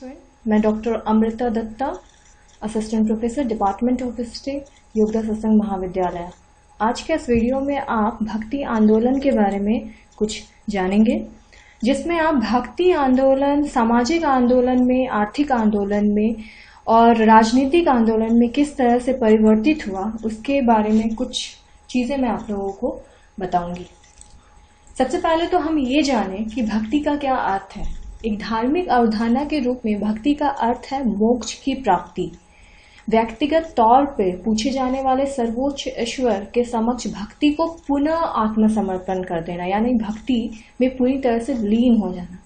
मैं doctor Amrita Datta, assistant professor, department of history, Yogoda Satsanga Mahavidyalaya. आज के इस वीडियो में आप भक्ति आंदोलन के बारे में कुछ जानेंगे, जिसमें आप भक्ति आंदोलन सामाजिक आंदोलन में, आर्थिक आंदोलन में और राजनीतिक आंदोलन में किस तरह से परिवर्तित हुआ, उसके बारे में कुछ चीजें मैं आप लोगों को बताऊंगी। सबसे पहले तो हम ये जानें कि भक्ति का क्या अर्थ है। एक धार्मिक अवधारणा के रूप में भक्ति का अर्थ है मोक्ष की प्राप्ति। व्यक्तिगत तौर पर पूछे जाने वाले सर्वोच्च ईश्वर के समक्ष भक्ति को पुनः आत्मसमर्पण कर देना, यानी भक्ति में पूरी तरह से लीन हो जाना।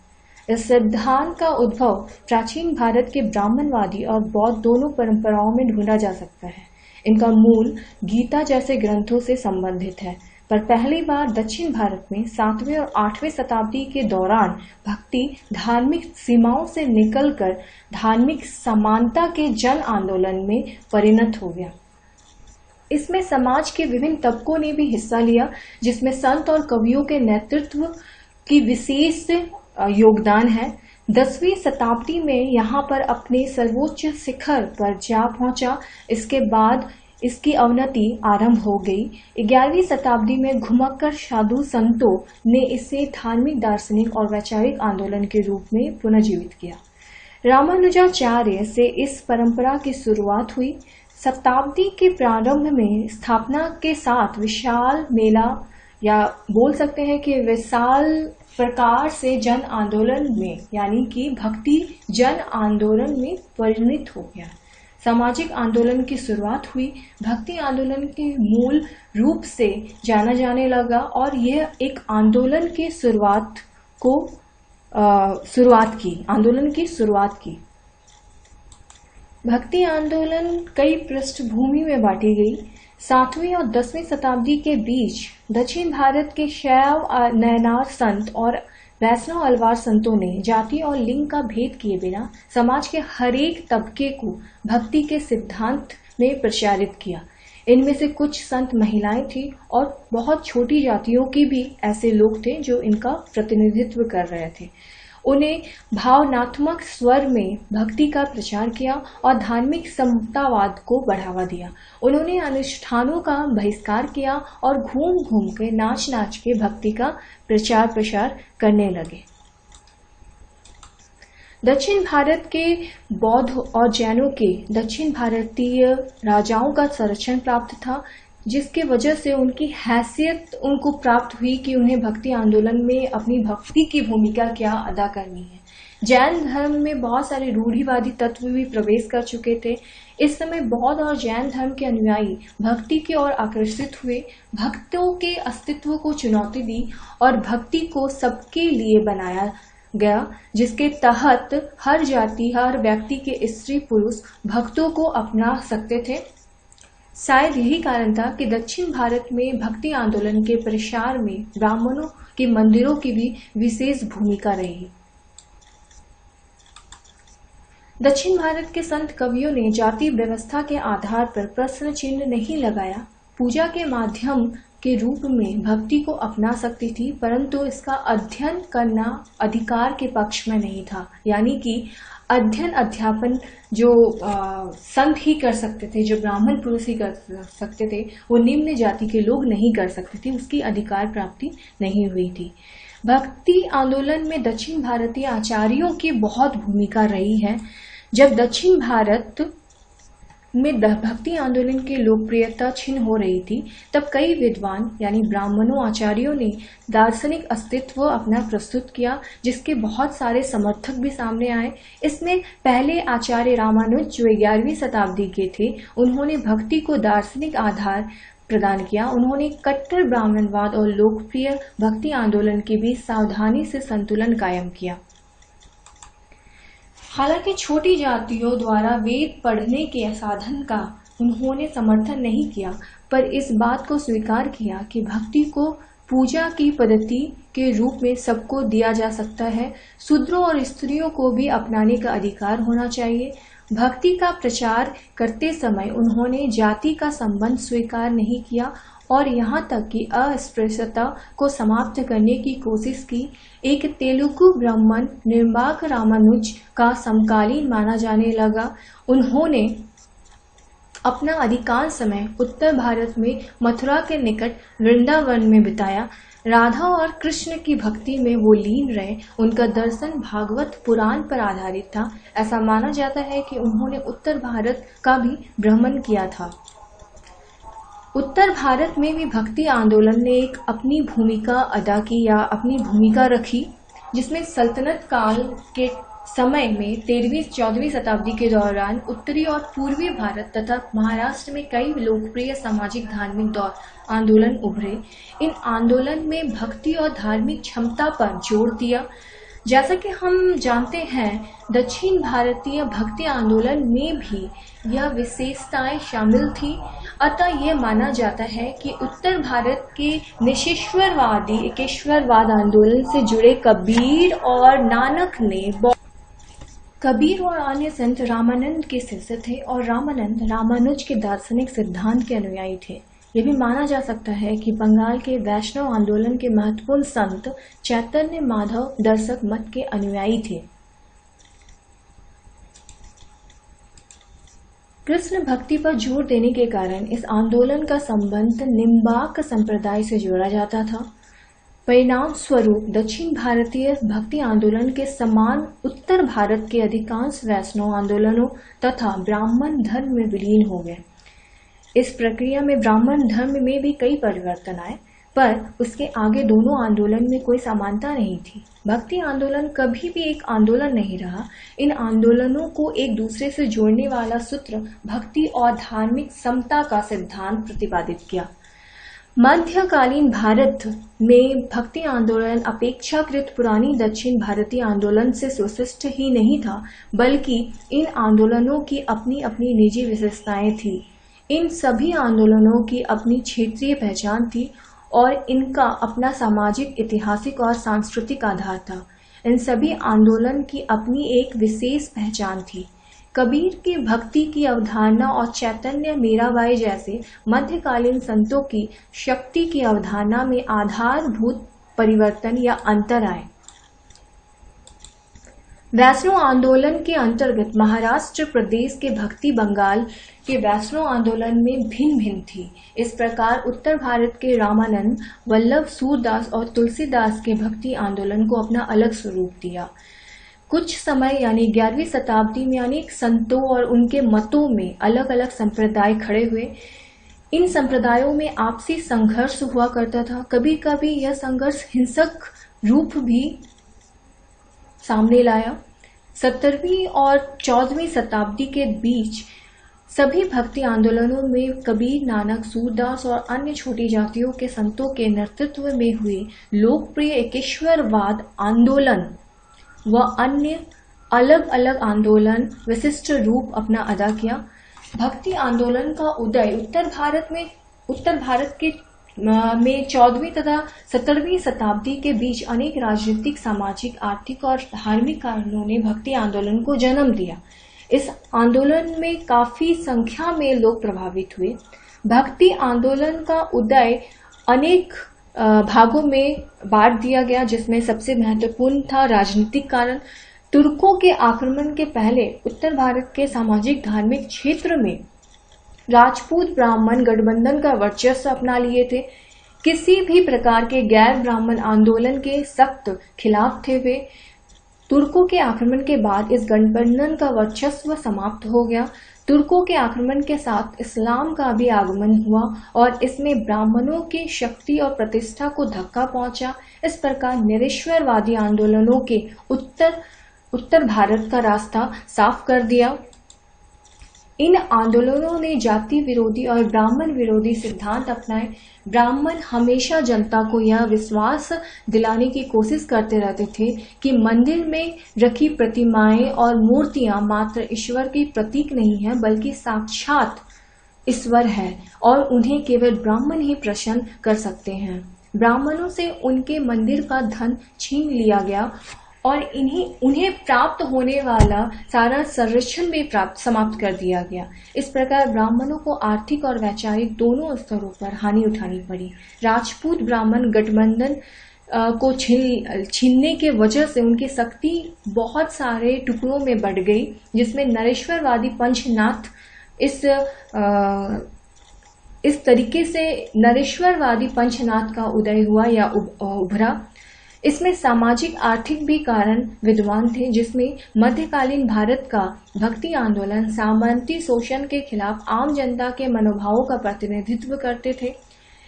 इस सिद्धांत का उद्भव प्राचीन भारत के ब्राह्मणवादी और बौद्ध दोनों परंपराओं में ढूंढा जा सकता है। इनका मूल गीता जैसे ग्रंथों से संबंधित है, पर पहली बार दक्षिण भारत में 7वीं और 8वीं शताब्दी के दौरान भक्ति धार्मिक सीमाओं से निकलकर धार्मिक समानता के जन आंदोलन में परिणत हो गया। इसमें समाज के विभिन्न तबकों ने भी हिस्सा लिया, जिसमें संत और कवियों के नेतृत्व की विशेष योगदान है। 10वीं शताब्दी में यहाँ पर अपने सर्वोच्च शिखर पर जा पहुंचा। इसके बाद इसकी अवनति आरंभ हो गई। 11वीं शताब्दी में घुमक्कर साधु संतों ने इसे धार्मिक, दार्शनिक और वैचारिक आंदोलन के रूप में पुनर्जीवित किया। रामानुजाचार्य से इस परंपरा की शुरुआत हुई। शताब्दी के प्रारंभ में स्थापना के साथ विशाल मेला, या बोल सकते हैं कि विशाल प्रकार से जन आंदोलन में, यानी कि भक्ति जन आंदोलन में परिणत हो गया। सामाजिक आंदोलन की शुरुआत हुई। भक्ति आंदोलन के मूल रूप से जाना जाने लगा और यह एक आंदोलन की शुरुआत की। भक्ति आंदोलन कई पृष्ठभूमि में बांटी गई। 7वीं और 10वीं शताब्दी के बीच दक्षिण भारत के शैव नयनार संत और वैष्णव अलवार संतों ने जाति और लिंग का भेद किए बिना समाज के हरेक तबके को भक्ति के सिद्धांत में प्रचारित किया। इनमें से कुछ संत महिलाएं थी और बहुत छोटी जातियों के भी ऐसे लोग थे जो इनका प्रतिनिधित्व कर रहे थे। उन्हें भावनात्मक स्वर में भक्ति का प्रचार किया और धार्मिक समतावाद को बढ़ावा दिया। उन्होंने अनुष्ठानों का बहिष्कार किया और घूम घूम के नाच के भक्ति का प्रसार करने लगे। दक्षिण भारत के बौद्ध और जैनों के दक्षिण भारतीय राजाओं का संरक्षण प्राप्त था, जिसके वजह से उनकी हैसियत उनको प्राप्त हुई कि उन्हें भक्ति आंदोलन में अपनी भक्ति की भूमिका क्या अदा करनी है। जैन धर्म में बहुत सारे रूढ़िवादी तत्व भी प्रवेश कर चुके थे। इस समय बौद्ध और जैन धर्म के अनुयायी भक्ति की ओर आकर्षित हुए, भक्तों के अस्तित्व को चुनौती दी और भक्ति को सबके लिए बनाया गया, जिसके तहत हर जाति, हर व्यक्ति के स्त्री पुरुष भक्तों को अपना सकते थे। शायद यही कारण था कि दक्षिण भारत में भक्ति आंदोलन के प्रसार में ब्राह्मणों के मंदिरों की भी विशेष भूमिका रही। दक्षिण भारत के संत कवियों ने जाति व्यवस्था के आधार पर प्रश्न चिन्ह नहीं लगाया। पूजा के माध्यम के रूप में भक्ति को अपना सकती थी, परंतु इसका अध्ययन करना अधिकार के पक्ष में नहीं था, यानी कि अध्ययन अध्यापन जो संत ही कर सकते थे, जो ब्राह्मण पुरुष ही कर सकते थे, वो निम्न जाति के लोग नहीं कर सकते थे, उसकी अधिकार प्राप्ति नहीं हुई थी। भक्ति आंदोलन में दक्षिण भारतीय आचार्यों की बहुत भूमिका रही है। जब दक्षिण भारत में भक्ति आंदोलन की लोकप्रियता क्षीण हो रही थी, तब कई विद्वान यानी ब्राह्मणों आचार्यों ने दार्शनिक अस्तित्व अपना प्रस्तुत किया, जिसके बहुत सारे समर्थक भी सामने आए। इसमें पहले आचार्य रामानुज, जो 11वीं शताब्दी के थे, उन्होंने भक्ति को दार्शनिक आधार प्रदान किया। उन्होंने कट्टर ब्राह्मणवाद और लोकप्रिय भक्ति आंदोलन के बीच सावधानी से संतुलन कायम किया। हालांकि छोटी जातियों द्वारा वेद पढ़ने के साधन का उन्होंने समर्थन नहीं किया, पर इस बात को स्वीकार किया कि भक्ति को पूजा की पद्धति के रूप में सबको दिया जा सकता है। शूद्रों और स्त्रियों को भी अपनाने का अधिकार होना चाहिए। भक्ति का प्रचार करते समय उन्होंने जाति का संबंध स्वीकार नहीं किया। और यहाँ तक कि अस्पृश्यता को समाप्त करने की कोशिश की। एक तेलुगु ब्राह्मण निर्वाक रामानुज का समकालीन माना जाने लगा। उन्होंने अपना अधिकांश समय उत्तर भारत में मथुरा के निकट वृंदावन में बिताया। राधा और कृष्ण की भक्ति में वो लीन रहे। उनका दर्शन भागवत पुराण पर आधारित था। ऐसा माना जाता है कि उन्होंने उत्तर भारत का भी भ्रमण किया था। उत्तर भारत में भी भक्ति आंदोलन ने एक अपनी भूमिका अदा की या अपनी भूमिका रखी, जिसमें सल्तनत काल के समय में 13वीं-14वीं शताब्दी के दौरान उत्तरी और पूर्वी भारत तथा महाराष्ट्र में कई लोकप्रिय सामाजिक धार्मिक आंदोलन उभरे। इन आंदोलन में भक्ति और धार्मिक क्षमता पर जोर दिया। जैसा कि हम जानते हैं, दक्षिण भारतीय भक्ति आंदोलन में भी यह विशेषताएं शामिल थी। अतः यह माना जाता है कि उत्तर भारत के निशीश्वरवादी एकेश्वरवाद आंदोलन से जुड़े कबीर और नानक ने कबीर और अन्य संत रामानंद के शिष्य थे और रामानंद रामानुज के दार्शनिक सिद्धांत के अनुयायी थे। यह भी माना जा सकता है कि बंगाल के वैष्णव आंदोलन के महत्वपूर्ण संत चैतन्य माधव दर्शक मत के अनुयायी थे। कृष्ण भक्ति पर जोर देने के कारण इस आंदोलन का संबंध निम्बार्क संप्रदाय से जोड़ा जाता था। परिणाम स्वरूप दक्षिण भारतीय भक्ति आंदोलन के समान उत्तर भारत के अधिकांश वैष्णव आंदोलनों तथा ब्राह्मण धर्म में विलीन हो गए। इस प्रक्रिया में ब्राह्मण धर्म में भी कई परिवर्तन आए, पर उसके आगे दोनों आंदोलन में कोई समानता नहीं थी। भक्ति आंदोलन कभी भी एक आंदोलन नहीं रहा। इन आंदोलनों को एक दूसरे से जोड़ने वाला सूत्र भक्ति और धार्मिक समता का सिद्धांत प्रतिपादित किया। मध्यकालीन भारत में भक्ति आंदोलन अपेक्षाकृत पुरानी दक्षिण भारतीय आंदोलन से सुविशिष्ट ही नहीं था, बल्कि इन आंदोलनों की अपनी अपनी निजी विशेषताएं थी। इन सभी आंदोलनों की अपनी क्षेत्रीय पहचान थी और इनका अपना सामाजिक, ऐतिहासिक और सांस्कृतिक आधार था। इन सभी आंदोलन की अपनी एक विशेष पहचान थी। कबीर की भक्ति की अवधारणा और चैतन्य मीराबाई जैसे मध्यकालीन संतों की शक्ति की अवधारणा में आधारभूत परिवर्तन या अंतर आए। वैष्णव आंदोलन के अंतर्गत महाराष्ट्र प्रदेश के भक्ति बंगाल के वैष्णव आंदोलन में भिन्न भिन्न थी। इस प्रकार उत्तर भारत के रामानंद, वल्लभ सूरदास और तुलसीदास के भक्ति आंदोलन को अपना अलग स्वरूप दिया। कुछ समय यानी 11वीं शताब्दी में अनेक संतों और उनके मतों में अलग अलग संप्रदाय खड़े हुए। इन संप्रदायों में आपसी संघर्ष हुआ करता था। कभी कभी यह संघर्ष हिंसक रूप भी सामने लाया। 17वीं और 14वीं शताब्दी के बीच सभी भक्ति आंदोलनों में कबीर, नानक, सूरदास और अन्य छोटी जातियों के संतों के नेतृत्व में हुए लोकप्रिय एकेश्वरवाद आंदोलन व अन्य अलग अलग आंदोलन विशिष्ट रूप अपना अदा किया। भक्ति आंदोलन का उदय उत्तर भारत में 14वीं तथा 17वीं शताब्दी के बीच अनेक राजनीतिक, सामाजिक, आर्थिक और धार्मिक कारणों ने भक्ति आंदोलन को जन्म दिया। इस आंदोलन में काफी संख्या में लोग प्रभावित हुए। भक्ति आंदोलन का उदय अनेक भागों में बांट दिया गया, जिसमें सबसे महत्वपूर्ण था राजनीतिक कारण। तुर्कों के आक्रमण के पहले उत्तर भारत के सामाजिक धार्मिक क्षेत्र में राजपूत ब्राह्मण गठबंधन का वर्चस्व अपना लिए थे। किसी भी प्रकार के गैर ब्राह्मण आंदोलन के सख्त खिलाफ थे वे। तुर्कों के आक्रमण के बाद इस गठबंधन का वर्चस्व समाप्त हो गया। तुर्कों के आक्रमण के साथ इस्लाम का भी आगमन हुआ और इसमें ब्राह्मणों की शक्ति और प्रतिष्ठा को धक्का पहुंचा। इस प्रकार निरीश्वरवादी आंदोलनों के उत्तर भारत का रास्ता साफ कर दिया। इन आंदोलनों ने जाति विरोधी और ब्राह्मण विरोधी सिद्धांत अपनाए। ब्राह्मण हमेशा जनता को यह विश्वास दिलाने की कोशिश करते रहते थे कि मंदिर में रखी प्रतिमाएं और मूर्तियां मात्र ईश्वर की प्रतीक नहीं है, बल्कि साक्षात ईश्वर है और उन्हें केवल ब्राह्मण ही प्रसन्न कर सकते हैं। ब्राह्मणों से उनके मंदिर का धन छीन लिया गया और उन्हें प्राप्त होने वाला सारा संरक्षण भी समाप्त कर दिया गया। इस प्रकार ब्राह्मणों को आर्थिक और वैचारिक दोनों स्तरों पर हानि उठानी पड़ी। राजपूत ब्राह्मण गठबंधन को छीनने के वजह से उनकी शक्ति बहुत सारे टुकड़ों में बढ़ गई, जिसमें नरेश्वरवादी पंचनाथ इस तरीके से नरेश्वरवादी पंचनाथ का उदय हुआ या उभरा। इसमें सामाजिक आर्थिक भी कारण विद्यमान थे, जिसमें मध्यकालीन भारत का भक्ति आंदोलन सामंती शोषण के खिलाफ आम जनता के मनोभावों का प्रतिनिधित्व करते थे।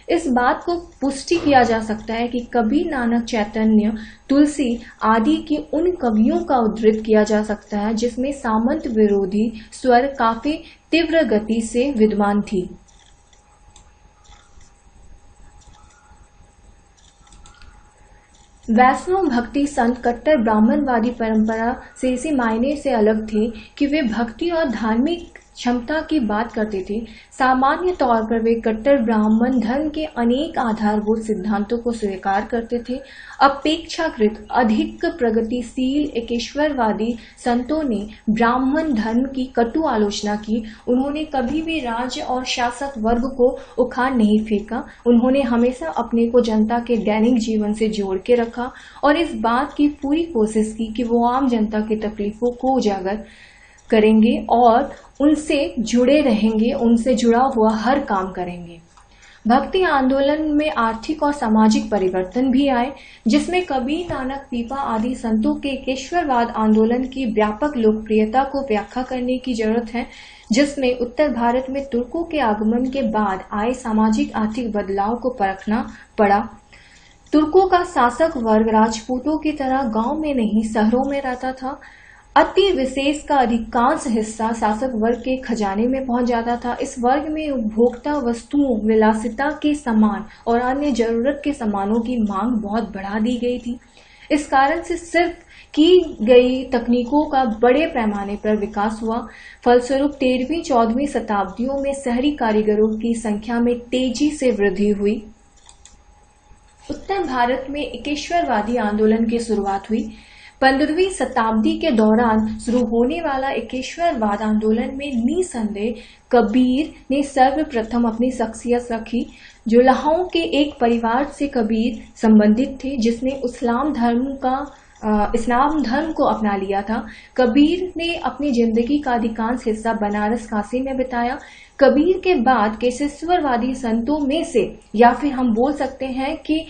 इस बात को पुष्टि किया जा सकता है कि कबीर, नानक, चैतन्य, तुलसी आदि की उन कवियों का उद्धृत किया जा सकता है जिसमें सामंत विरोधी स्वर काफी तीव्र गति से विद्यमान थी। वैष्णव भक्ति संत कट्टर ब्राह्मणवादी परंपरा से इसी मायने से अलग थे कि वे भक्ति और धार्मिक क्षमता की बात करते थे। सामान्य तौर पर वे कट्टर ब्राह्मण धर्म के अनेक आधारभूत सिद्धांतों को स्वीकार करते थे। अपेक्षाकृत अधिक प्रगतिशील एकेश्वरवादी संतों ने ब्राह्मण धर्म की कटु आलोचना की। उन्होंने कभी भी राज्य और शासक वर्ग को उखाड़ नहीं फेंका। उन्होंने हमेशा अपने को जनता के दैनिक जीवन से जोड़ के रखा और इस बात की पूरी कोशिश की कि वो आम जनता की तकलीफों को उजागर करेंगे और उनसे जुड़े रहेंगे, उनसे जुड़ा हुआ हर काम करेंगे। भक्ति आंदोलन में आर्थिक और सामाजिक परिवर्तन भी आए, जिसमें कबीर, नानक, पीपा आदि संतों के एकेश्वरवाद आंदोलन की व्यापक लोकप्रियता को व्याख्या करने की जरूरत है, जिसमें उत्तर भारत में तुर्कों के आगमन के बाद आए सामाजिक आर्थिक बदलाव को परखना पड़ा। तुर्कों का शासक वर्ग राजपूतों की तरह गांव में नहीं शहरों में रहता था। अति विशेष का अधिकांश हिस्सा शासक वर्ग के खजाने में पहुंच जाता था। इस वर्ग में उपभोक्ता वस्तुओं, विलासिता के सामान और अन्य जरूरत के सामानों की मांग बहुत बढ़ा दी गई थी। इस कारण से सिर्फ की गई तकनीकों का बड़े पैमाने पर विकास हुआ। फलस्वरूप 13वीं-14वीं शताब्दियों में शहरी कारीगरों की संख्या में तेजी से वृद्धि हुई। उत्तर भारत में एकेश्वरवादी आंदोलन की शुरुआत हुई। 15वीं शताब्दी के दौरान शुरू होने वाला एकेश्वरवाद आंदोलन में निसंदेह कबीर ने सर्वप्रथम अपनी शख्सियत रखी। जुलाहों के एक परिवार से कबीर संबंधित थे, जिसने इस्लाम धर्म को अपना लिया था। कबीर ने अपनी जिंदगी का अधिकांश हिस्सा बनारस, काशी में बिताया। कबीर के बाद केशेश्वरवादी संतों में से, या फिर हम बोल सकते हैं कि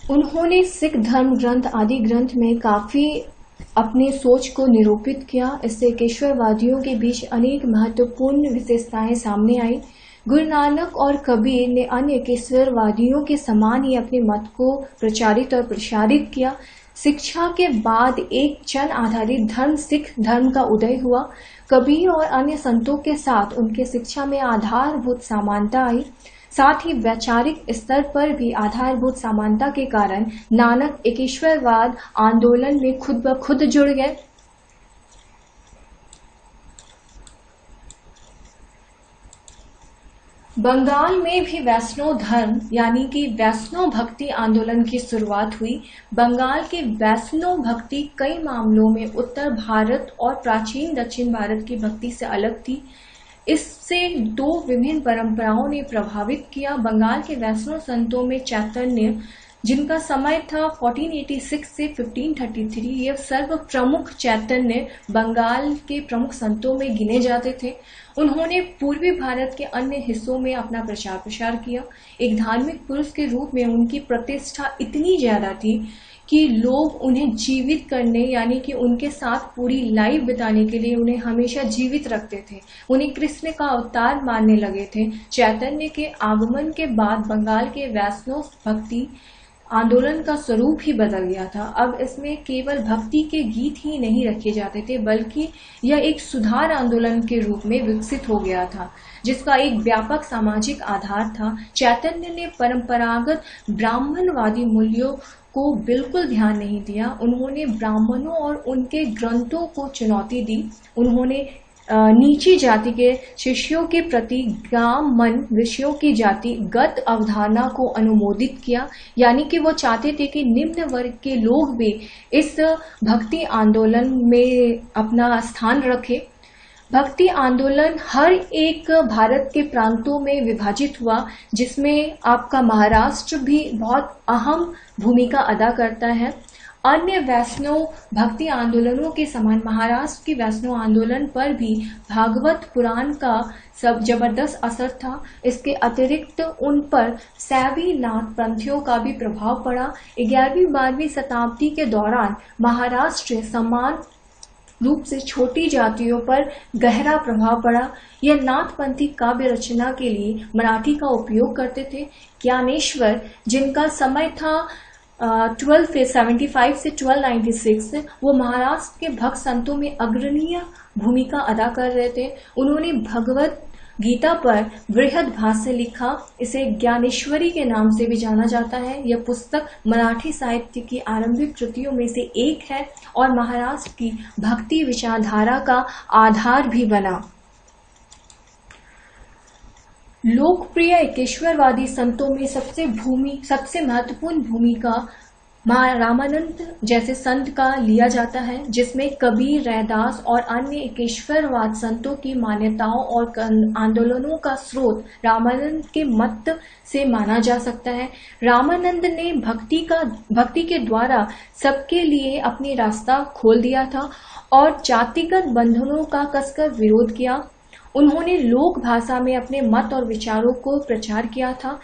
उन्होंने सिख धर्म ग्रंथ आदि ग्रंथ में काफी अपनी सोच को निरूपित किया। इससे एकेश्वरवादियों के बीच अनेक महत्वपूर्ण विशेषताएं सामने आई। गुरु नानक और कबीर ने अन्य एकेश्वरवादियों के समान ही अपने मत को प्रचारित और प्रसारित किया। शिक्षा के बाद एक जन आधारित धर्म सिख धर्म का उदय हुआ। कबीर और अन्य संतों के साथ उनके शिक्षा में आधारभूत समानता आई। साथ ही वैचारिक स्तर पर भी आधारभूत समानता के कारण नानक एकेश्वरवाद आंदोलन में खुद ब खुद जुड़ गए। बंगाल में भी वैष्णव धर्म यानी कि वैष्णव भक्ति आंदोलन की शुरुआत हुई। बंगाल की वैष्णव भक्ति कई मामलों में उत्तर भारत और प्राचीन दक्षिण भारत की भक्ति से अलग थी। इससे दो विभिन्न परंपराओं ने प्रभावित किया। बंगाल के वैष्णव संतों में चैतन्य, जिनका समय था 1486 से 1533, ये सर्व प्रमुख चैतन्य बंगाल के प्रमुख संतों में गिने जाते थे। उन्होंने पूर्वी भारत के अन्य हिस्सों में अपना प्रचार प्रसार किया। एक धार्मिक पुरुष के रूप में उनकी प्रतिष्ठा इतनी ज्यादा थी कि लोग उन्हें जीवित करने यानी कि उनके साथ पूरी लाइफ बिताने के लिए उन्हें हमेशा जीवित रखते थे। उन्हें कृष्ण का अवतार मानने लगे थे। चैतन्य के आगमन के बाद बंगाल के वैष्णव भक्ति आंदोलन का स्वरूप ही बदल गया था। अब इसमें केवल भक्ति के गीत ही नहीं रखे जाते थे, बल्कि यह एक सुधार आंदोलन के रूप में विकसित हो गया था, जिसका एक व्यापक सामाजिक आधार था। चैतन्य ने परंपरागत ब्राह्मणवादी मूल्यों को बिल्कुल ध्यान नहीं दिया। उन्होंने ब्राह्मणों और उनके ग्रंथों को चुनौती दी। उन्होंने नीची जाति के शिष्यों के प्रति गाम विषयों की जातिगत अवधारणा को अनुमोदित किया, यानी कि वो चाहते थे कि निम्न वर्ग के लोग भी इस भक्ति आंदोलन में अपना स्थान रखें। भक्ति आंदोलन हर एक भारत के प्रांतों में विभाजित हुआ, जिसमें आपका महाराष्ट्र भी बहुत अहम भूमिका अदा करता है। अन्य वैष्णव भक्ति आंदोलनों के समान महाराष्ट्र की वैष्णव आंदोलन पर भी भागवत पुराण का सब जबरदस्त असर था। इसके अतिरिक्त उन पर शैवी नाथ पंथियों का भी प्रभाव पड़ा। 11वीं-12वीं शताब्दी के दौरान महाराष्ट्र समान रूप से छोटी जातियों पर गहरा प्रभाव पड़ा। यह नाथपंथी काव्य रचना के लिए मराठी का उपयोग करते थे। ज्ञानेश्वर, जिनका समय था 1275 से 1296, वो महाराष्ट्र के भक्त संतों में अग्रणीय भूमिका अदा कर रहे थे। उन्होंने भगवत गीता पर बृहद भाष्य लिखा। इसे ज्ञानेश्वरी के नाम से भी जाना जाता है। यह पुस्तक मराठी साहित्य की आरंभिक कृतियों में से एक है और महाराष्ट्र की भक्ति विचारधारा का आधार भी बना। लोकप्रिय एकेश्वरवादी संतों में सबसे महत्वपूर्ण भूमिका रामानंद जैसे संत का लिया जाता है, जिसमें कबीर, रैदास और अन्य एकेश्वरवाद संतों की मान्यताओं और आंदोलनों का स्रोत रामानंद के मत से माना जा सकता है। रामानंद ने भक्ति के द्वारा सबके लिए अपनी रास्ता खोल दिया था और जातिगत बंधनों का कसकर विरोध किया। उन्होंने लोक भाषा में अपने मत और विचारों को प्रचार किया था।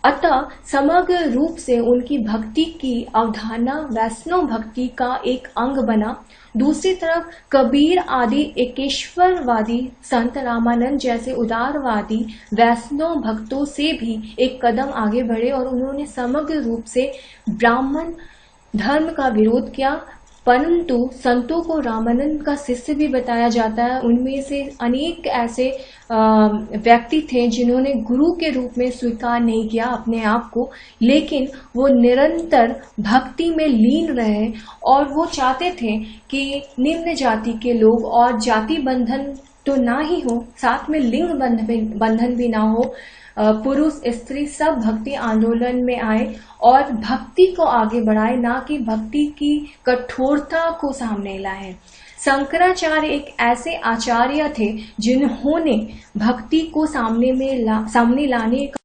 अतः समग्र रूप से उनकी भक्ति की अवधारणा वैष्णव भक्ति का एक अंग बना। दूसरी तरफ कबीर आदि एकेश्वरवादी संत रामानंद जैसे उदारवादी वैष्णव भक्तों से भी एक कदम आगे बढ़े और उन्होंने समग्र रूप से ब्राह्मण धर्म का विरोध किया। परंतु संतों को रामानंद का शिष्य भी बताया जाता है। उनमें से अनेक ऐसे व्यक्ति थे जिन्होंने गुरु के रूप में स्वीकार नहीं किया अपने आप को, लेकिन वो निरंतर भक्ति में लीन रहे और वो चाहते थे कि निम्न जाति के लोग, और जाति बंधन तो ना ही हो, साथ में लिंग बंधन भी ना हो, पुरुष स्त्री सब भक्ति आंदोलन में आए और भक्ति को आगे बढ़ाए, ना कि भक्ति की कठोरता को सामने लाए। शंकराचार्य एक ऐसे आचार्य थे जिन्होंने भक्ति को सामने लाने का